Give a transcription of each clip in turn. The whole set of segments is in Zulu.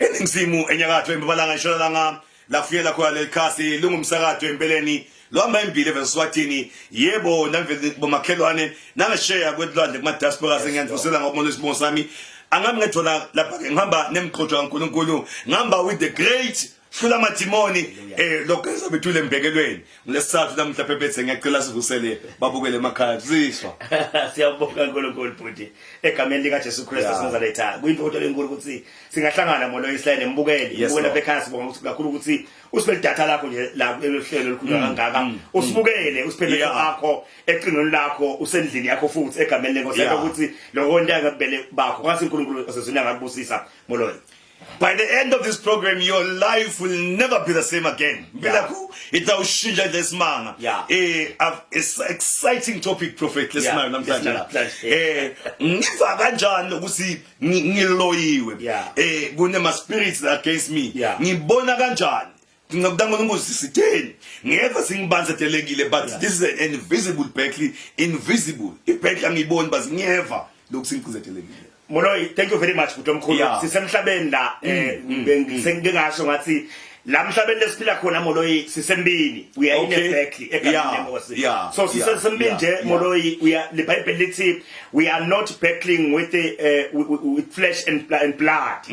eningizimu enyakatho empumalanga ntshonalanga lafuyela khona lelikhasi lungumsakazo empeleni lohamba impilo eVeswatini yebo namvele bomakhelwane nangashare kwedlwandle kuma diaspora sengiyandvusela ngokumono isibongo sami angami ngethola lapha ke ngihamba nemqotho kaNkuluNkulu ngihamba with the great Hlula Matimoni lokwenza bethule embekelweni ngilesithathu namhla phephethe ngiyacela sivusele babukele emakhaya ziswa siyabonga uNkulunkulu futhi egameni lika Jesu Kristu siNazaretha kuyinto lenkulu ukuthi singahlangana molo islide mbukeli ubona bekhaya sibonga ukuthi kakhulu ukuthi usibele data lakho nje la ehlelo elikhulu kangaka usibukele usiphendule akho eqingweni lakho usendlini yakho futhi egameni lenkosi ukuthi lokho ntanga kubele bakho ngasi uNkulunkulu osezweni angakubusisa molo. By the end of this program, your life will never be the same again. It's an exciting topic, Prophet. Kunema spirits against me. But this is an invisible battle. Invisible. Moloi, thank you very much Kutomkhulu. Sisemhlabeni la ngisengikasho ngathi la mhlabeni lesiphila khona Moloi sisembini. We are in a battle egameni lenkosi. So sisembini nje Moloi we are the Bible lithi we are not battling with the with flesh and blood.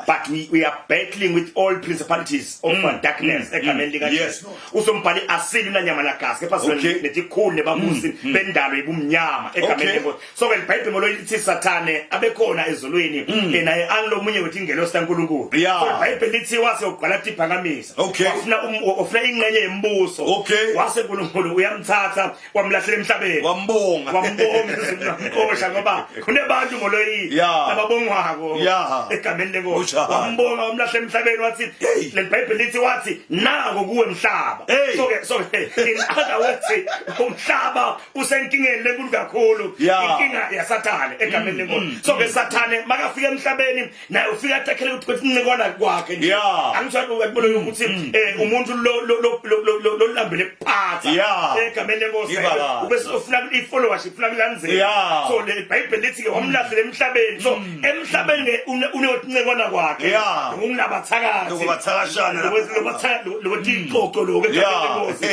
But we are battling with all principalities of darkness egameni lika Jesu. Usombhali asili na nyama nagazi kepha lethi khulu nebabusi bendalo ibumnyama egameni lenkosi. So when Bible Moloi lithi Sathane abekhona ezulwini naye anlomunye wethi ingelosi kaNkulunkulu. So Bible lithi wase uqala tipha wafuna ingxenye yembuso wase uNkulunkulu uyamthatha wamlahlela emhlabeni wambonga osha ngoba kunebantu Moloi ababongwako egameni lenkosi wambonga wamlahlela emhlabeni wathi le Bible lithi wathi nako kuwe emhlaba so in other words umhlaba usenkingeni lenkulu kakhulu inkinga yaSathane egameni lenkosi so ke Sathane makafika emhlabeni naye ufika athekhele ukuthi incikwana kwakhe angitshela ukuthi umuntu lo lambele kuphatha egameni lenkosi ubese ufuna ifollowership ufuna kulandzela so le Bible lithi ke wamlahlela emhlabeni so emhlabeni unencikwana kwakhe ngumnabathakathi ngobathakashana lokuthi ixoxo lo egameni lenkosi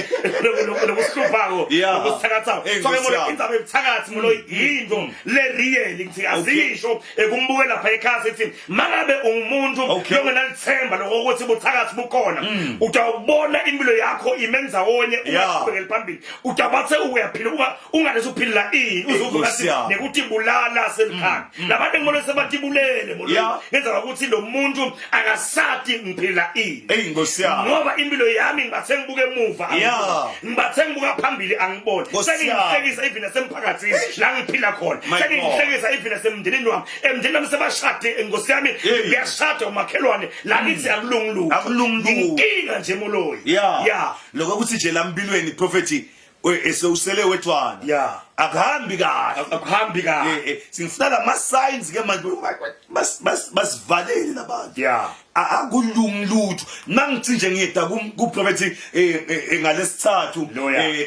lokusihluphayo lokusithakathayo so ke molo indaba ebuthakathi molo yinto le real ngithi azisho kumbuke lapha ekhaya sithi mangabe umuntu longenalithemba lokuthi buthakathi bukhona utawubona impilo yakho imenza wonye uyaqhubekela phambili utabathe uyaphila ungathi uphila uzokuthi nekuthi bulala selikhaya labantu ngibona sebatibulele molo ngenza ukuthi lo muntu akasati ngiphila ingosi yami ngoba impilo yami ngibathe ngibuke emuva ngibathe ngibuka phambili angibone sengihlekisa even nasemphakathini la ngiphila khona sengihlekisa even nasemndenini wami emndenini wami sebashade ingosi yami ngiyashada umakhelwane la ngithi akulungilungu inkinga nje Moloi lokho ukuthi nje lampilweni prophet esewusele wetwana akuhambi kahle singifuna lama signs ke manje basivalele labantu akulungilutho nangithi nje ngiyeda ku prophet ngalesithathu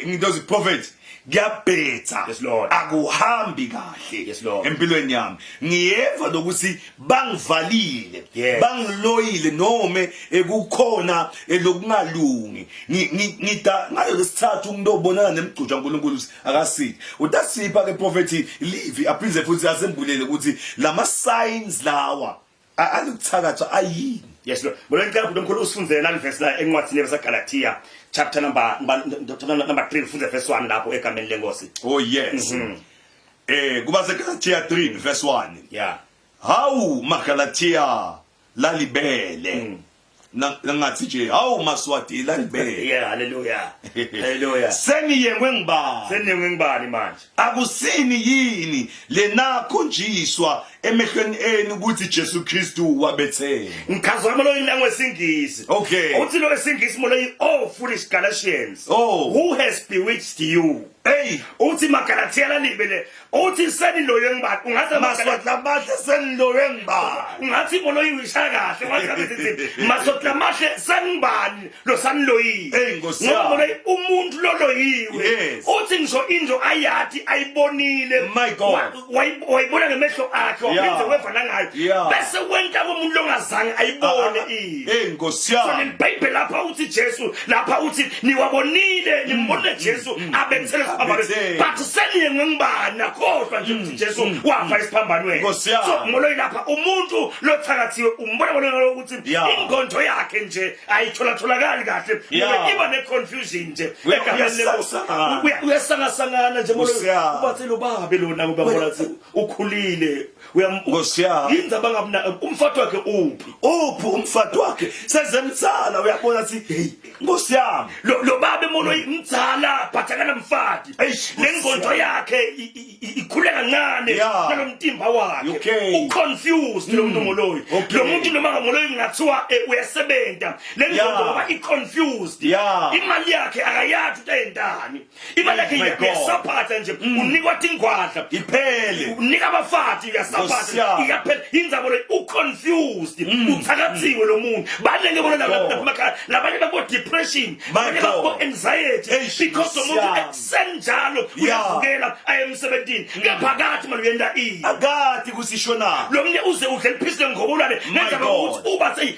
ngidozi prophet ngiyabhetha akuhambi kahle empilweni yami ngiyeva lokuthi bangivalile bangiloyile noma ekukhona lokungalungi ngida ngayo lesithathu umuntu obonana nemgcutsha uNkulunkulu akasithi utasipha ke prophet live aphinze futhi asembulele ukuthi lama signs lawa alukuthakatha ayini. Yes Lord. Bona ngicela ukuthi uNkulunkulu usifunzele la verse la encwadini yaseGalatia chapter number 3 ufunze verse 1 lapho egameni lenkosi. Oh yes. Kuba seGalatia 3 verse 1. Hawu maGalatia lalibele. Nangathi nje hawu maswati lalibele. Hallelujah. Hallelujah. Seniyengwe ngibani manje. Akusini yini lenakhonjiswa emehlweni enu ukuthi Jesu Kristu wabethele. Ngikhaza Moloi langwesingisi. Uthi lo esingisi Moloi foolish Galatians. Who has bewitched you? Hey, uthi maGalatia lalibele uthi seniloyo ngibani ungaze masotla mahle seniloyo ngibani ungathi moloyi wisha kahle ngathi masotla mahle sengibani lo saniloyi Nkosi yami. ngoba umuntu loloyiwe Yes. uthi ngisho into ayathi ayibonile My God. wayibona ngemehlo akhe waphinde wevana ngayo Yeah. bese wenta komuntu longazange ayibone Nkosi so yami. nilibhayibheli lapha uthi Jesu lapha uthi niwabonile nimbone Jesu abethele isiphambano Abethele. but seniye ngengibani nakhohlwa nje ukuthi Jesu wafa isiphambanweni Nkosi yami. so moloyi lapha umuntu lothakathiwe umbona bona ukuthi Yeah. inkonzo yakhe nje ayitholatholakali kahle Yeah. iba ne confusion nje Uyasangana. uyasangasangana nje moloyi Nkosi yami. ubathela ubabe lona ubabona ukuthi ukhulile Nkosi yami. yinza bangabona umfathi wakhe uphi Uphi umfati wakhe sezemtsala uyabona sithi hey Nkosi yami. lo babe moloyi mdzala bhathakana mfati Eish, lenkonzo yakhe ikhule kancane Yeah. nalomtimba wakhe Okay. uconfused lo muntu moloyi Okay. lo muntu noma ngamoloyi ngathiwa uyasebenta lenkonzo Yeah. ngoba iconfused Yeah. imali yakhe akayathi ukuthi ayendani imali yakhe My God. iyasaphatha nje unikwa tingwadla Iphele. unika abafati Nkosi uyasaphatha yami. iyaphela inzabo le uconfused uthakathiwe lo muntu banenge bona God. lapha labanye babo depression My abanye babo God. anxiety Eish, because Nkosi umuntu yami. eksenjalo Yeah. uyavukela aye emsebentini ngephakathi manje uyenda Akati kusishona. lo mnye uze udle liphise ngobulane nenza God. ukuthi uba seyi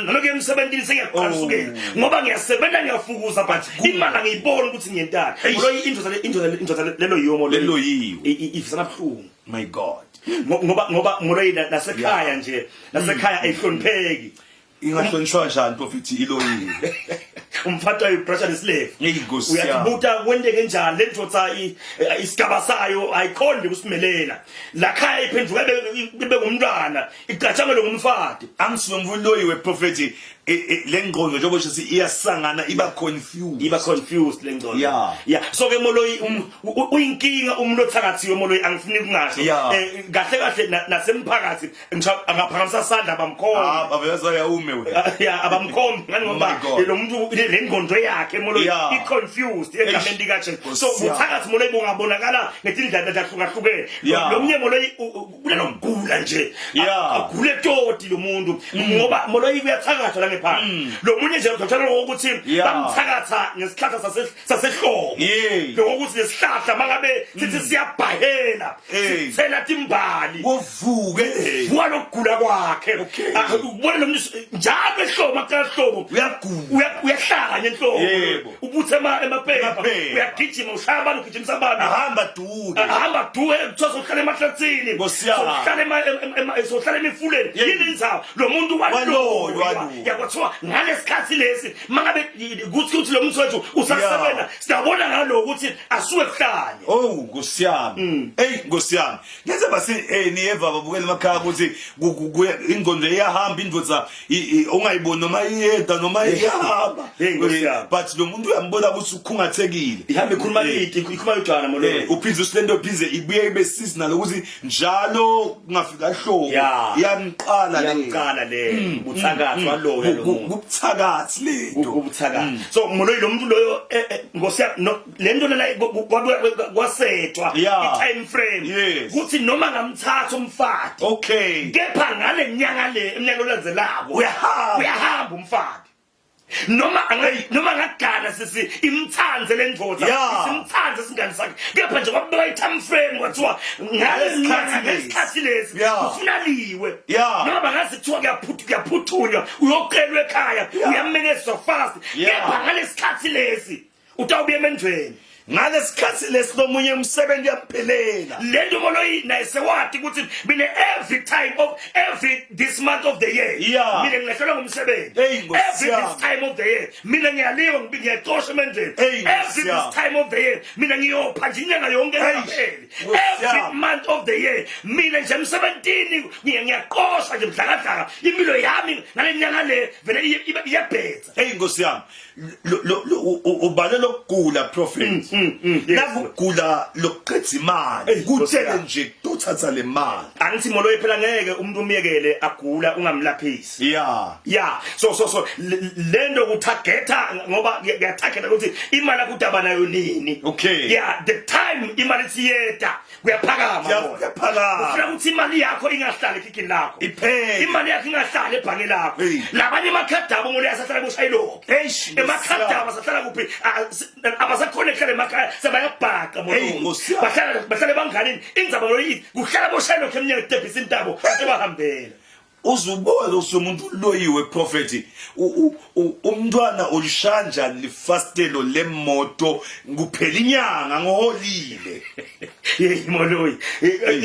naloku emsebentini sengiyaqalisukela ngoba ngiyasebenza ngiyafukuza but imali angiyiboni ukuthi ngiyentana lo indoda lelo yomo Lelo yiyo. ifisana buhlungu My God. ngoba moloyi nasekhaya nje nasekhaya ayihlonipheki Ingahlonishwa njani prophet iloyile. umfathi wayibrusha leslave Nkosi yami. uyabuta kwenteke njani lentotsa isigaba sayo ayikhonde ukusimelela la khaya iphenduka ibe ngumntwana igachamelo ngumfati Angisuke mvuloyiwe prophet lengqondo njengoba sithi iyasangana iba confused. lengcono Yeah. so ke moloyi uyinkinga umuntu othakathiwe moloyi angifuni kungasho Yeah. kahle nasemphakathi angaphakamisa sandla bamkhomba Aveza ya ume wena. ya abamkhombi ngani Oh ngoba my God. lo muntu lengqondo yakhe moloyi Yeah. i-confused egameni likaJesu so Nkosi yami. uthakathi moloyi bungabonakala ngetindlela ezahlukahlukene Yeah. lo mnye moloyi kulokugula nje Yeah. agule toti lo muntu ngoba moloyi uyathakatha la ngephansi lo munye nje uthakatha ngokuthi Yeah. bamthakatha ngesihlahla sasehlobo Yeah. ngokuthi lesihlahla mangabe sithi siyabhahela Hey. sithela timbali Kuvuke. walokugula kwakhe Okay. ubona lo muntu njalo ehlobo akahlobo Uyagula. uyahlanya enhloko Yebo. ubuthe emaphepa Emaphepha. uyagijima ushaya abantu ugijimisa abantu Ahamba duke. ahamba duwe kuthiwa sohlala emahlathini Nkosi yami. sohlala emifuleni Yebo. yini indzawo lo muntu Walolwa. yakwathiwa ngalesikhathi lesi mangabe kuthi lo muntu wethu usasebenza siyabona ngalo ukuthi asuke kuhlanye Oh Nkosi yami. Hey Nkosi yami. Ngenze basi niyeva babukela emakhaya ukuthi ingqondo iyahamba indvodza ungayiboni noma iyeda noma iyahamba. Hey, Nkosi yami. But lo muntu uyambona ukuthi ukhungathekile. ihambe ikhuluma lithi ikhuluma yodwana molo Uphinze usilento phize ibuye ibe seasonal ukuthi njalo kungafika hlobo Yeah. iyamqala yamqala le ubuthakathi waloyo lo muntu kubuthakathi lento. ubuthakathi so moloyi lo muntu loyo ngosiya lento lena kwasethwa Yeah. i-time frame Yes. kuthi noma ngamthatha umfati Okay. kepha ngale nyanga le eminyaka olandzelako uyahamba umfati noma ngagana sisi imthanze lendvodza Yeah. simthanze singani sakhe kepha nje kwabeka i-time frame kwathiwa ngesikhathi lesi Yeah. ufuna liwe Yeah. noma bangazi kuthiwa kuyaphuthunywa uyoqelwa ekhaya uyamenezwa fast Yeah. kepha ngalesikhathi lesi utawubuya emendweni ngalesikhathi lesinomunye umsebenzi yaphelela lento moloyi naye sewati ukuthi mina every this month of the year Yeah. mina ngilahlelwa ngumsebenzi Hey, Nkosi every yami. this time of the year mina ngiyaliwa ngiyaqoshwa emendweni Hey, Nkosi every yami. this time of the year mina ngiyopha nje inyanga yonke engapheli Nkosi every yami. month of the year mina nje emsebentini ngiyaqoshwa nje mdlakadlaka impilo yami ngale nyanga le vele iyabhetha hey Nkosi yami ubalelo ukugula prophet nakugula lokuqedza imali kutshele nje uthatha le mali angithi molo phela ngeke umuntu umyekele agula ungamlaphisi yeah so lento kutargeta ngoba kuyatargeta ukuthi imali akudaba nayo nini okay yeah the time imali siyeda kuyaphakama ufuna ukuthi imali yakho ingahlali ekhikini lakho iphele imali yakho ingahlali ebhange lakho labanye emakhadabo ngole asahlala kushayilo emakhadabo asahlala kuphi abasakhona ekhaya emakhaya sebayabhaqa molo bahlala banganini indzaba loyithi kuhlala boshayilo kheminyaka debhisa intabo sebahambela uzubona usumuntu loyiwe prophet umntwana olishanja lifastelo lemoto kuphela inyanga ngoholile moloyi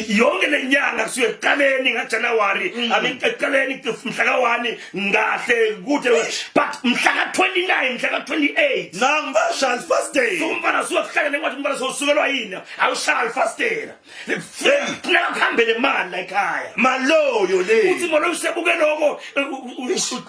yonke lenyanga kusuke eqaleni ngaJanuary eqaleni mhla ka1 ngahle kude but mhla ka29 mhla ka28 nangibasha fasting umfana suwahlala nengathi umfana sosukelwa yini awushaya fastela kuhambe le mali la ekhaya maloyo le usebuke lokho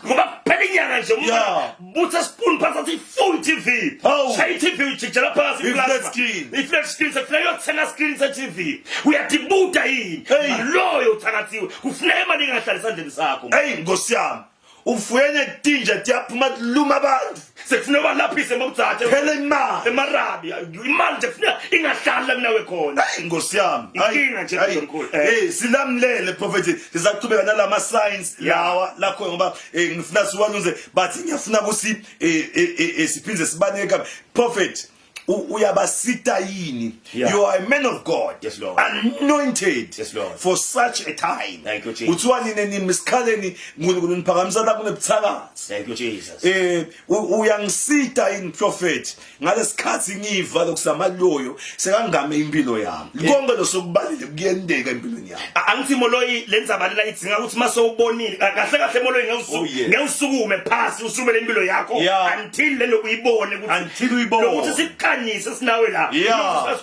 ngoba kuphela inyanga nje umfana butha spoon phansi full TV shay TV ujikela phansi i-flat screen sekufuna yothenga screen se TV uyadibuta yini loyo uthakathiwe kufuneka imali ingahlali esandleni sakho Nkosi yami ufuyene tinja tiyaphuma luma abantu sekufuna balaphise mokudzathe phela imali emarabi imali nje kufuneka ingahlali la kunawe khona Nkosi yami inkinga nje enkulu silamlele prophet sizaqhubeka nalama signs lawa lakho ngoba ngifuna siwaluze bathi ngiyafuna ukuthi siphinze sibaneke prophet uyabasita yini you are a man of God yes Lord anointed yes Lord for such a time thank you Jesus uthiwa nini misikhaleni nguNkulunkulu niphakamisa la kunebuthakathi thank you Jesus uyangisita in prophet ngalesikhathi ngiva lokusamaloyo sekangame impilo yami konke losokubalile kuyendeka empilweni yami angithi moloyi lenzabalela idzinga ukuthi masowubonile kahle kahle moloyi ngewusukume phasi usumele impilo yakho until lelo uyibone ukuthi kanyise sinawe la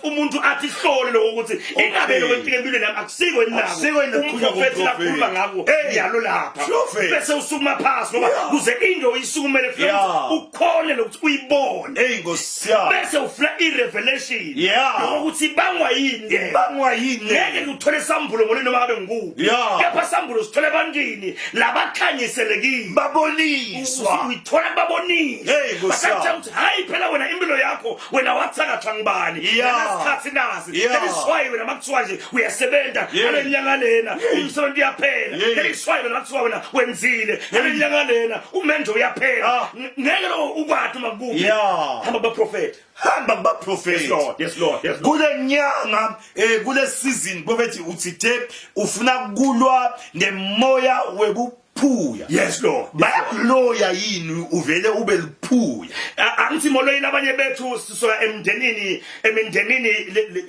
umuntu athi hlole lokuthi ingabe lokwetike empilweni yami akusiko inako umprofeti lakhuluma ngako yalo lapha bese usukuma phasi ngoba kuze into uyisukumele futhi ukhone lokuthi uyibone Nkosi yami bese ufuna i-revelation lokuthi bangwa yini ngeke uthole sambulo ngolini noma ngabe ngukuphi kepha sambulo sithole ebantwini labakhanyiselekile baboniswa uyithola baboniswa basathi ukuthi hayi phela wena impilo yakho wena wathakatha ngibani lesikhathi nazi leliswayi wena makuthiwa nje uyasebenza ngale nyanga lena umsebenzi uyaphela leliswayi wena makuthiwa wena wenzile ngale nyanga lena umenzo uyaphela ngeke lo ukwathi makuphi hamba baprofeti yes Lord kule nyanga kule season prophet uthithe ufuna kulwa nemoya webuphuya yes Lord bayakuloya yini uvele ube liphuya angithi moloyi labanye bethu sisoka emindenini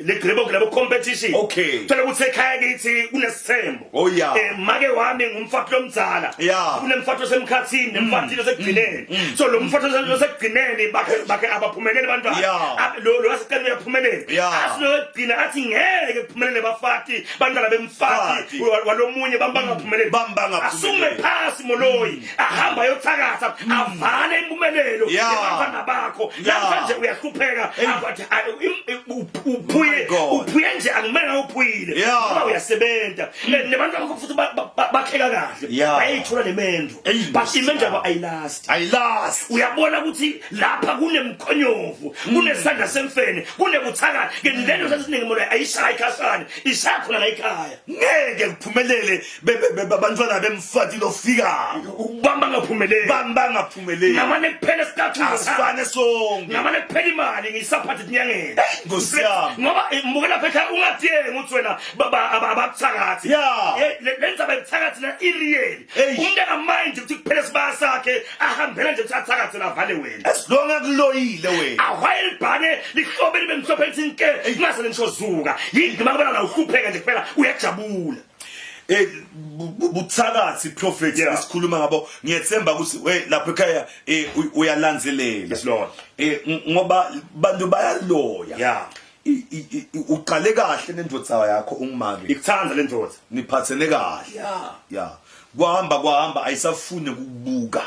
le competition okay phela ukuthi ekhaya kithi kunesithembo make wami ngumfati lomdzala kunemfati osemkhathini nemfati osekugcineni so lo mfati osekugcineni bakhe abaphumelele abantwana lo waseqala uyaphumelela asinokugcina athi ngeke kuphumelele bafati bantwana bemfati walomunye bangaphumeleli asume phasi moloyi ahamba yothakatha avale impumelelo yabantwana bakho namhlanje uyahlupheka uphuye nje angimele uphuyile ngoba uyasebenza nebantu bakho futhi bakheka kahle bayayithola nemendo but imendo yabo ayilast uyabona ukuthi lapha kunemkhonyovu kunesandla semfene kunebuthakathi ngendlela sesiningi molo ayishaya ikhashana ishakhona la ekhaya ngeke kuphumelele bantwana bemfati lofika bamba ngaphumeleli namane kuphela isikhathi asifane sonke namane kuphela imali ngisaphathe inyangeni Nkosi yami ngoba mukela phela ungadiyenge ukuthi wena abakuthakathi lenza bebuthakathi na ireal umuntu angamind ukuthi kuphela sibaya sakhe ahambela nje ukuthi athakathi navale wena as long as kuloyile wena awhile libhane lihlobe libe mhlophe lithi nke ngase nishozuka yini makubona la uhlupheka nje kuphela uyajabula buthakathi prophet esikhuluma ngabo ngiyethemba ukuthi we lapha ekhaya uyalandzelela yes Lord ngoba bantu bayaloya uqale kahle nendvodza yakho ungimake ikuthanza lendvodza niphathene kahle kwahamba ayisafune ukubuka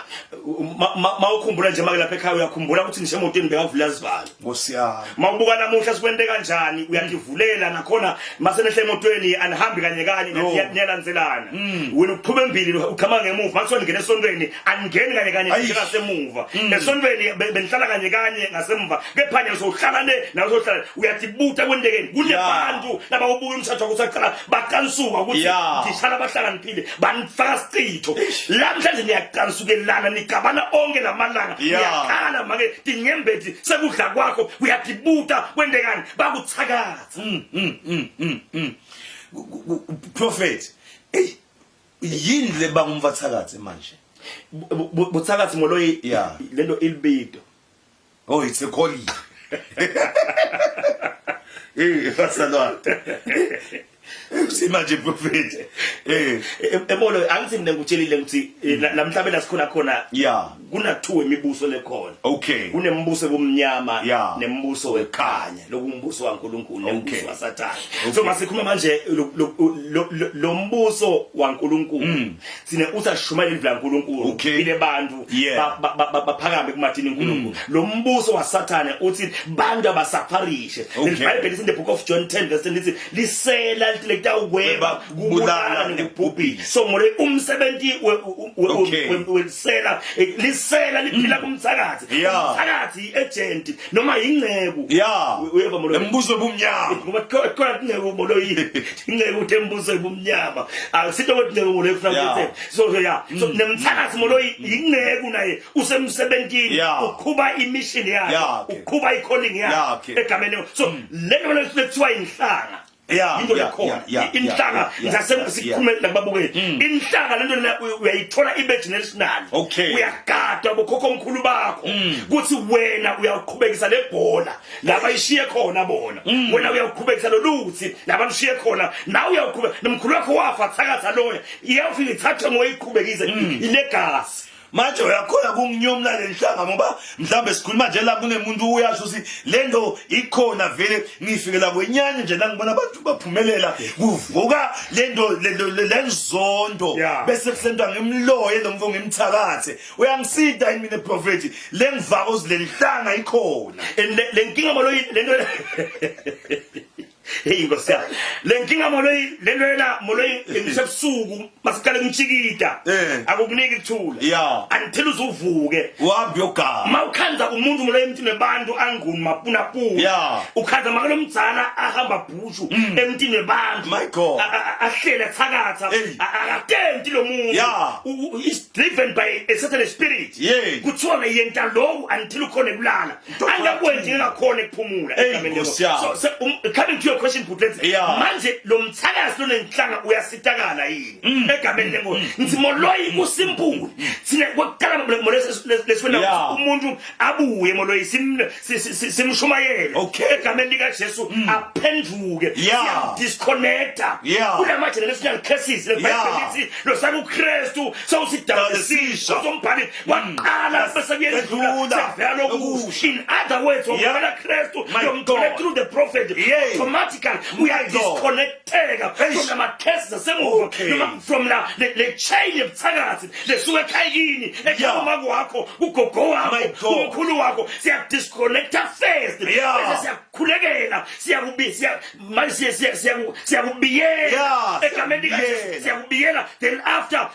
mawukhumbula nje make lapha ekhaya uyakhumbula ukuthi ngisho emotweni bekavula izivalo ngosiyami mawubuka namuhla sikwente kanjani uyakivulela nakhona mase nehle emotweni anihambi kanye niyalandzelana wena uqhubeka embili uqhama ngemuva makuthiwa ngene esontweni angeni kanye njengasemuva esontweni benihlala kanye ngasemva kephanye uzohlala nawe uzohlala uyatibuta kwendekeni kunebantu laba ubuka umthatho wakho usaqala bakansuka ukuthi ngishala bahlakaniphile banifaka sicitho lamhlanje niyaqansukelana nikabana onke lamalanga uyaqala make tinyembeti sekudla kwakho uyatibuta kwendekani bakuthakatha prophet yini le bangumvathakathe manje buthakathi moloyi lento ilbido oh it's a calling fasalwa usimanje prophet emolo angithi mina ngikutshelile ukuthi lamhlabela sikhona kuna two imibuso lekhona okay kunembuso bomnyama nembuso wekhanya lokumbuso waNkulunkulu nembuso waSathane so masikhuluma manje lo mbuso waNkulunkulu sine usashumayela ivila laNkulunkulu ile bantu baphakame kumathini uNkulunkulu lo mbuso waSathane uthi bantu abasafarishe iBhayibheli in the book of John 10 verse 10 lithi lisela lekta uweba kubulala nekubhubhisa so more umsebenzi wesela lisela liphila kumthakathi umthakathi agent noma ingceku uyeva molo embuso bomnyama ngoba khona ingceku molo yini ingceku uthembuso ebumnyama akusito ukuthi ingceku molo efrance so so nemthakathi molo ingceku naye usemsebenzini ukhuba imission yakhe ukhuba icalling yakhe egameni so lento lekuthiwa inhlanga into lekhona inhlanga ngisasemsikhumela kubabukeli inhlanga lento uyayithola ibegenerational uyagada bokhokho omkhulu bakho kuthi wena uyaqhubekisa lebhola laba ishiye khona bona wena uyaqhubekisa loluthi laba lishiye khona nawe uyaqhubeka nomkhulu wakho wafa thakatha loya iyafika ithathe ngoyiqhubekise ilegacy manje uyakhona kunginyomla lenhlanga ngoba mhlambe sikhuluma nje la kunemuntu uyasho ukuthi lento ikhona vele ngifikela kwenyanya nje la ngibona abantu baphumelela kuvuka lento lenzondo bese kusentwa ngimloye lomfo ngimthakathe uyangisida mina prophet lengivaka uzilenhlanga ikhona lenkinga maloyi lento hey ngosiya lenkinga moloyi lentwela moloyi ngisebusuku masiqale ngitshikida akukuniki ithula until uzuvuke wahambe yogama mawukhanza umuntu moloyi emntini webantu anguni mapuna ukhanza makalo mdzala ahamba bhushu emntini webantu my god ahlele thakatha akatenti lo muntu is driven by a certain spirit kuthiwa yenta lo until ukhona kulala angakwenzi ngakhona ekuphumula so coming to your question Putleti manje lo mthakazi lo nenhlanga uyasitakala yini egameni lengo ngithi moloyi usimphule sine kwaqala leswena umuntu abuye moloyi simshumayele egameni lika Jesu aphenduke disconnecta kulama generational cases leBhayibheli lo saku Kristu so sidabisisha sombhali waqala bese kuyedlula vela lokusho in other words wona Kristu yomthola through the prophet automatically we are disconnected from the cases from the chain of thakatha lesuke ekhayini ekhaya kwakho ugogo wakho umkhulu wakho siya disconnecta first bese siyakhulekela siyakubiyela egameni lika siyakubiyela then after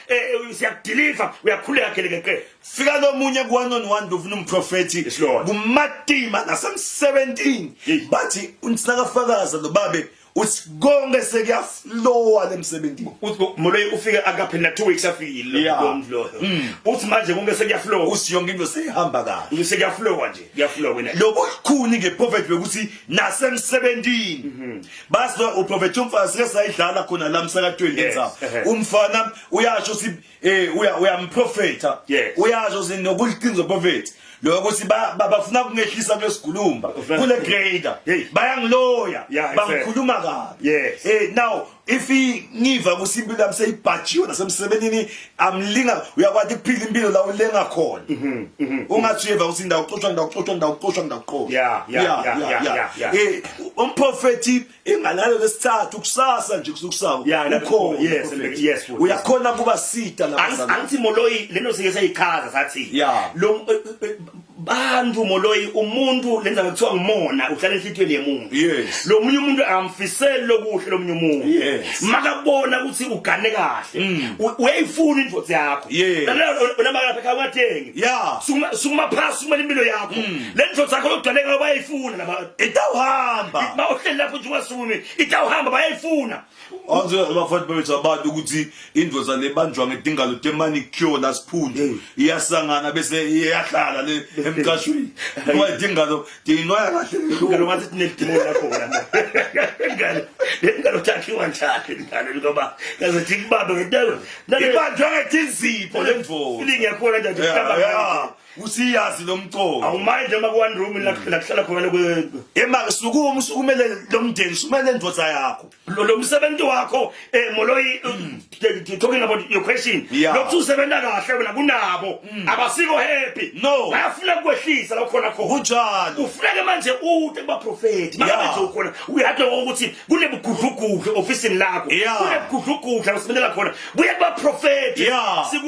siyakudeliver uyakhuleka keleke fika nomunye ku1on1 ndofuna umprofeti kumatima nasem 17 bathi unisakafakaza lo babe uthi konke sekuyaflowa lemsebenzini moloyi ufike akaphela 2 weeks afikile lomdlo uthi manje konke sekuyaflowa uthi yonke into seyihamba kahle sekuyaflowa nje kuyaflowa wena lokukhuni ngeprophet bekuthi nasem 17 basi uprofeti umfana sekayidlala khona la msaka 20 umfana uyasho si uyamprofeta uyasho sinokuliqiniso prophet lokuthi bafuna kungehlisa kulesigulumba kule grader bayangiloya bangikhuluma kabi now if ngiva kusimpilo yami seyibhajiwe nasemsebenzini amlinga uyakwazi ukuphila impilo la ulenga khona ungathi uyeva ukuthi ndakuxoxwa yeah umprofeti engalalo lesithathu kusasa nje kusukusako yes uyakhona kuba sita la anti Moloyi lento sike sayichaza sathi lo bantu Moloyi umuntu lenza kuthiwa ngimona uhlala enhlitweni yemuntu lo munye umuntu amfiseli lokuhle lo munye umuntu makabona ukuthi ugane kahle uyayifuna indvodza yakho nalona makalapha kwathengi sukuma phasi kumele impilo yakho le ndvodza yakho yodaleka bayayifuna naba itawuhamba mawuhleli lapho nje ungasumi itawuhamba bayayifuna Anze abafati bethu abantu ukuthi indvodza lebanjwa ngedingalo temanicure la siphunje iyasangana bese iyahlala le emkashweni ngoba idingalo dinoya kahle ngalo ngathi tinedimo lakho la ngalo takhiwa njani ngalo ngoba ngathi kubaba ngedalo ibanjwa ngedizipho le ndvodza feeling yakho nje ukubaba usiyazi lo mcobo awumayinde uma ku one room la kuhlala khona lokho emake sukumele lo mndeni sumele indvodza yakho lo msebenzi wakho Moloyi talking about your question lokhu usebenza kahle wena kunabo abasiko happy bayafuna ukwehlisa la khona khona kunjalo ufuneka manje ude kuba prophet manje ukhona uyade ukuthi kunebugudlugudu officeini lakho kunebugudlugudu usebenzela khona buya kuba prophet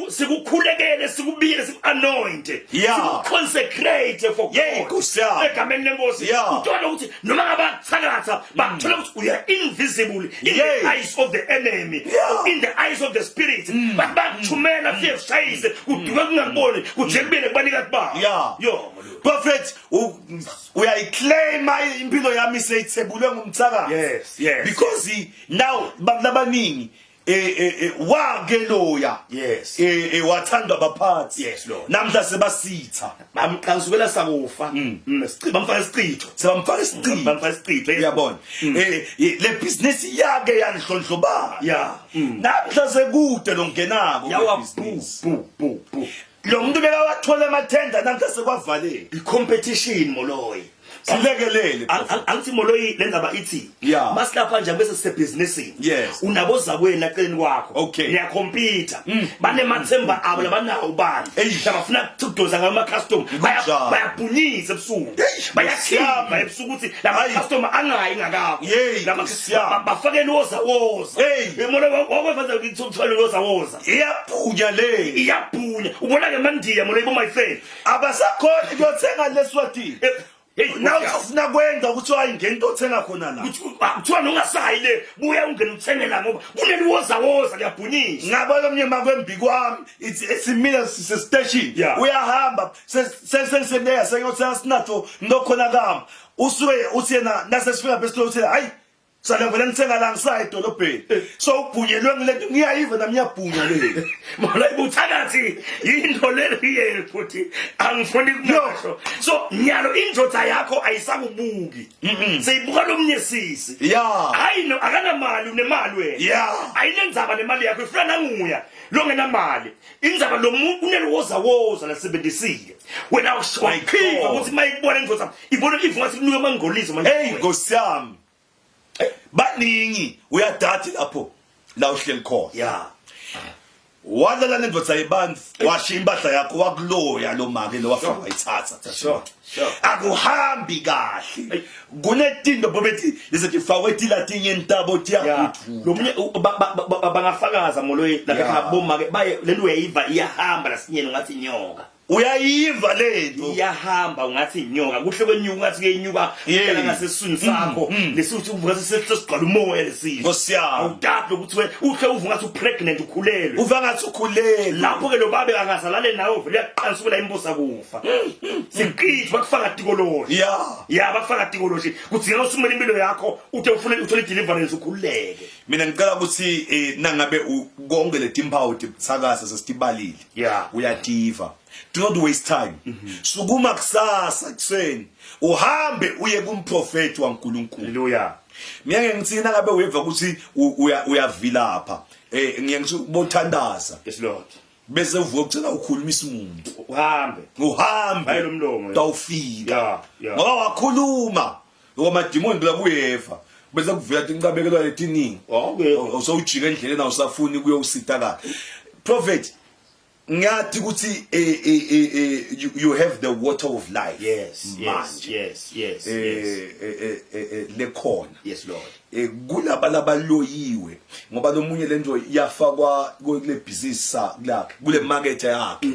sikukhulekele sikubile sikuanoint consecrate for God egameni lenkosi uthola ukuthi noma ngabathakatha bathola ukuthi we are invisible in the eyes of the enemy in the eyes of the spirit bathumela fiyeshayise kuduka kungaboni kujekubele kubanika kuba prophet uyayiclaim impilo yami seyithebulwe ngumthakazi yes because now labaningi wakeloya wathandwa baphathi namhla sebasitha bamqhansukela sakufa bamfaka isichitho sebamfaka isichitho uyabona le business yake yanhlonhlobana namhla sekude lo ngenako yawa business lo muntu bekawathola emathenda namhla sekwavaleka i-competition Moloyi silekelele angithi Moloyi lendaba ithi masilapha nje bese sisebusinessini unaboza kwena eceleni kwakho niya compete banemathemba abo labanawo ubani bafuna ukudoza ngama customer bayabhunyisa ebusuku bayakhipha ebusuku ukuthi lama customer angayi ngakho bafake loza Moloyi wakwenza ukuthola loza iyabhunya ubona ke mandiya Moloyi bo my friend abasakhona ukuyothenga leswatini now ufuna kwenza ukuthi ayingeni into othenga khona la kuthiwa nongasayi le buya ungene uthenge la ngoba kuneliwoza liyabhunyisha ngabona umnyama kwembi kwami it's mina sise station uyahamba sengiseneya sengiyothenga sinatho ngokhona kama usuke uthi yena nasesifika bese uthi hayi sala vele ngithenga la ngisayi edolobheni so ubhunyelwe ngilento ngiyayiva nami ngiyabhunya le Moloyi buthakathi into le futhi angifuni ukusho so nyalo indvodza yakho ayisakubuki seyibuka lomnyesisi hayi akanamali unemali wena ayinenzaba nemali yakho ifuna nanguya longenamali indzaba lo muntu uneliwoza lasebenzisile wena wayikhipha ukuthi mayibona indvodza ibona ivuka sikunuke mangolisa manje Nkosi yami baningi uyadathi lapho la uhleli khona wadlala nendvodza yebandla washiya impahla yakho wakuloya lo make lo wafika wayithatha akuhambi kahle kunetindo bobethi lisethi faweti latinye intabo tiyakuthu lo munye bangafakaza Moloyi lapha ngaboma ke baye lento uyayiva iyahamba lasinyeni ngathi inyoka uyayiva lento iyahamba ungathi inyoka kuhle kwenyuka ngathi kuyinyuka kela ngasesiswini sakho lesuthi uvuka sesigcwala umoya lesizwe Nkosi yami awudapho ukuthi wena uhle uvuka ngathi upregnant ukhulelwe uva ngathi ukhulelwe lapho ke lo babe angazalale nawe vele uyaqhansukela imbosa kufa siqhithi bakufaka tikoloshi bakufaka tikoloshi kuthi ngosumela impilo yakho uthe ufuna uthole deliverance ukhuleke mina ngicela ukuthi nangabe konke le timpawu tibthakasa sesitibalile uyativa. Do not waste time. Sukuma kusasa kuseni uhambe uye kumprofeti waNkulunkulu. Hallelujah. Mina ngithina ngabe uyeva ukuthi uyavilapha. Ngiyangithi ubothandaza. Yes Lord. Bese uvuka ukucela ukhulumisa umuntu. Uhambe. Hayi lo mlomo. Tawufika. Ngoba wakhuluma. Ngoba madimoni la kuyeva. bese kuvela tinqabekelwa letiningi okay usawujika endleleni awusafuni kuyositaka prophet ngathi ukuthi you have the water of life yes lekhona yes Lord kulaba loyiwe ngoba lomunye lento yafakwa kule business lakhe kule market yakhe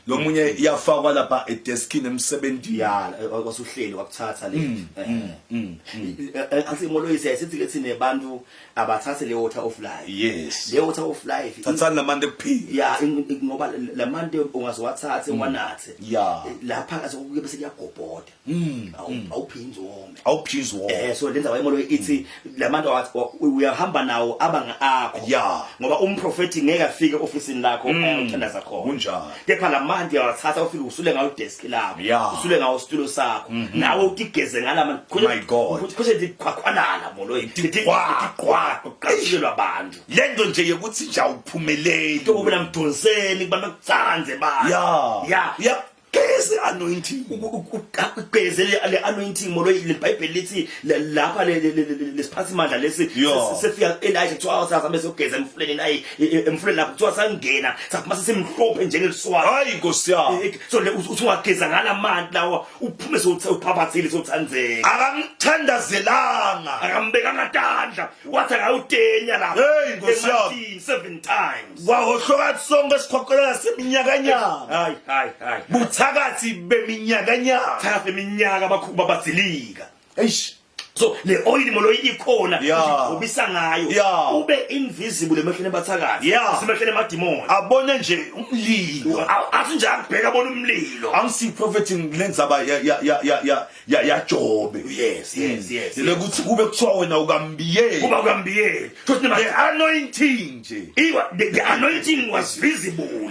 lomunye yafakwa lapha edeskini emsebenzini wasuhleli wakuthatha le asimoloyise sithi ke sine bantu abathathe le water of life yes le water of life thathana lamande kuphila ngoba lamande ungazwathathe wanathe lapha azokuke bese kuyagobhoda awuphinzi wome so lenza bayimoloyi ithi lamanje uyahamba nawo abanga akho ngoba umprofeti ngeke afike officeini lakho ayothandaza khona kunjalo kepha lamanje uyathatha ufike usule ngawo desk lakho usule ngawo studio sakho nawe utigeze ngalama kuze diqhaqhwalala moloyi diqhaqhwaqhaqhilwa abantu lento nje yokuthi nje awuphumeleli into kube namdonseni kubamba kutsanze ba Kese anointing ukugeze le anointing moloyi le Bible lithi lapha lesiphathi mandla lesi sefika Elijah kuthiwa sasabe sogeza emfuleni nayi emfuleni lapho kuthiwa sangena saphuma sesimhlophe njengeliswazi hayi Nkosi yami so uthi ungageza ngalamanti lawa uphume sophaphathile sothandzeka akamthandazelanga akambeka ngatandla wathi akawudenya lapho hey Nkosi yami 7 times wahohloka sonke sikhokhelela seminyakanyaka hayi buthakathi beminyakanyaka thatha iminyaka abakhuba bazilika eish so le oil moloyi ikhona ubisa ngayo ube invisible emehlweni bathakathi simehlweni emadimoni abone nje umlilo athi nje akubheka abona umlilo angisi propheting lenzaba ya Jobe yes lokuthi kube kuthiwa wena ukambiyeli kuba ukambiyeli futhi the anointing nje the anointing was visible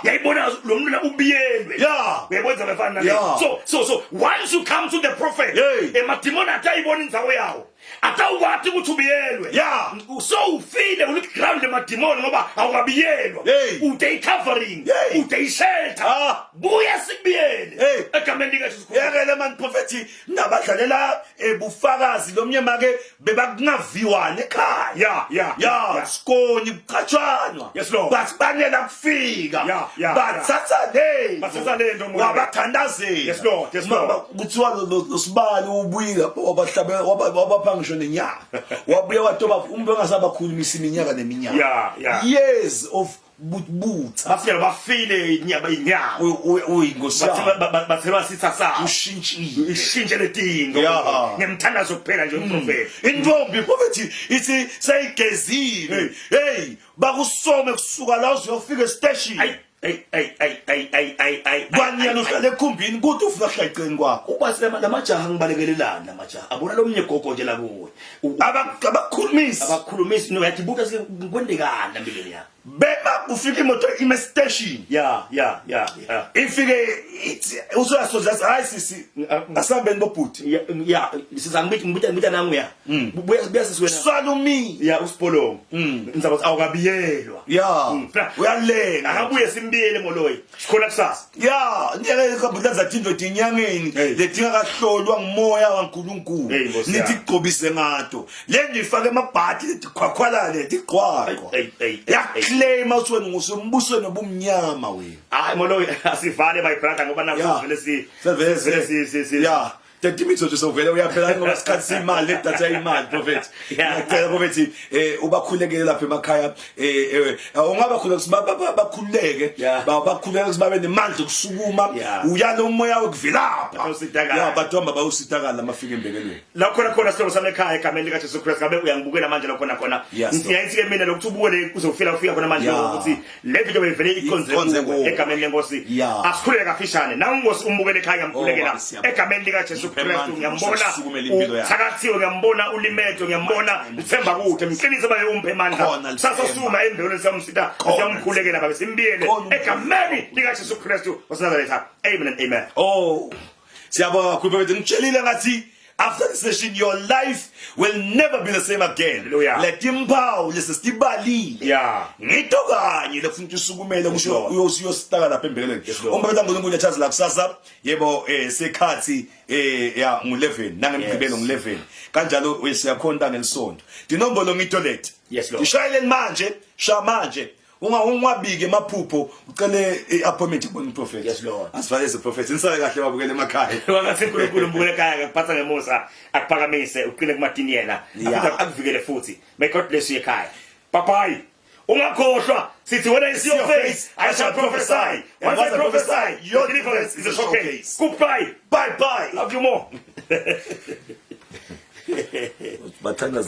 yayibona lo muntu ubiyelwe uyabona bafana so once you come to the prophet emadimoni atayibona inzawo yawo atawubathi ukuthi ubiyelwe so ufile uliground emadimoni ngoba awukabiyelwa ude covering ude shelter buya sikubiyele egameni likaJesu yekele man prophet nabadlalela ebufakazi lomnyama ke bebakungaviwana ekhaya skoni buqhatshwana basibanela kufika bathatha lento wabathandazela kuthiwa losibani ubuyile wabahlabe wabapha ngisho nenyanga wabuya watoba umuntu ongasabakhulumisa iminyaka neminyaka years of butha bafike bafile inyaba uyingosi bathela sitha sa ushintshe letinto ngemthandazo kuphela nje umprofeti intombi prophet ithi sayigezile hey bakusome kusuka la uzofika estation kwanyana uhlale ekhumbini kuthi ufuna hlaqeni kwakho ubasile lamajaha ngibalekelelana lamajaha abona lomnye gogo nje lakuwe abakhulumisi no yathi buka kwendekana empilweni yakho beba ufika imoto ime station ifike ithi usuyasoza hayi sisi asambeni bobhuti sizangibithi nangu buya sisiwena Salumi usipolongo ngizakuthi awukabiyelwa uyalenga akabuye simbiyele moloyi sikhona kusasa ngeke ikhabutha zathinto dinyangeni ledinga kahlolwa ngumoya kaNkulunkulu nithi igqobise ngato lendlu ifake emabhati ledikhwakhwala lediqhwaqwa claim awuthweni ngusombusweni obumnyama wena hayi moloyi asivale my brother ngoba naku vele 30 minutes nje sovela uyaphela ngoba sikhathi simali ledatha imali prophet ngiyacela prophet ubakhulekele lapha emakhaya ungaba khuleka bakhuleke bakhuleka sibabe nemandla kusukuma uyalo umoya wokuvilapha bathomba bayusitakala amafika embekelweni la khona sihlobo sami ekhaya egameni likaJesu Christ ngabe uyangibukela manje khona ngiyayithi ke mina lokuthi ubukele uzofika khona manje ukuthi le video bevele iconze egameni lenkosi asikhuleke kafishane nangosi umbukele ekhaya ngikhulekela egameni likaJesu Kristu ngiyambona uthakathiwe ngiyambona ulimedo ngiyambona uthemba kude mqinise baye umphe amandla sasasuma endleleni samsita siyamkhulekela babe simbiyele egameni likaJesu Kristu waseNazaretha amen and amen siyabonga kakhulu prophet ngitshelile ngathi After the session, your life will never be the same again. Hallelujah. Let him bow. Lesestibalile. Yeah. Ngito kanye lefuna usukumele kusho uyositaka lapha embeleni. Uma bethu uNkulunkulu echaza la kusasa yebo sekhathi ya ngu11 nangemgqibelo ngu11. Kanjalo siyakhonta ngelisonto. Dinombolo ngito lethi. Yes Lord. Ishayeleni manje, sha manje. Ungabike emaphupho ucele iappointment kubona prophet. Yes Lord. Asifale se prophet. Insale kahle babukele emakhaya. Wangathi uNkulunkulu mbukele ekhaya kuphatha ngemusa akuphakamise uqine kumatini yena akuvikele futhi. May God bless you ekhaya. Bye. Ungakhohlwa sithi when I see your face I shall prophesy. Once I prophesy your deliverance is a showcase. Goodbye. Bye. Love you more. Bathanda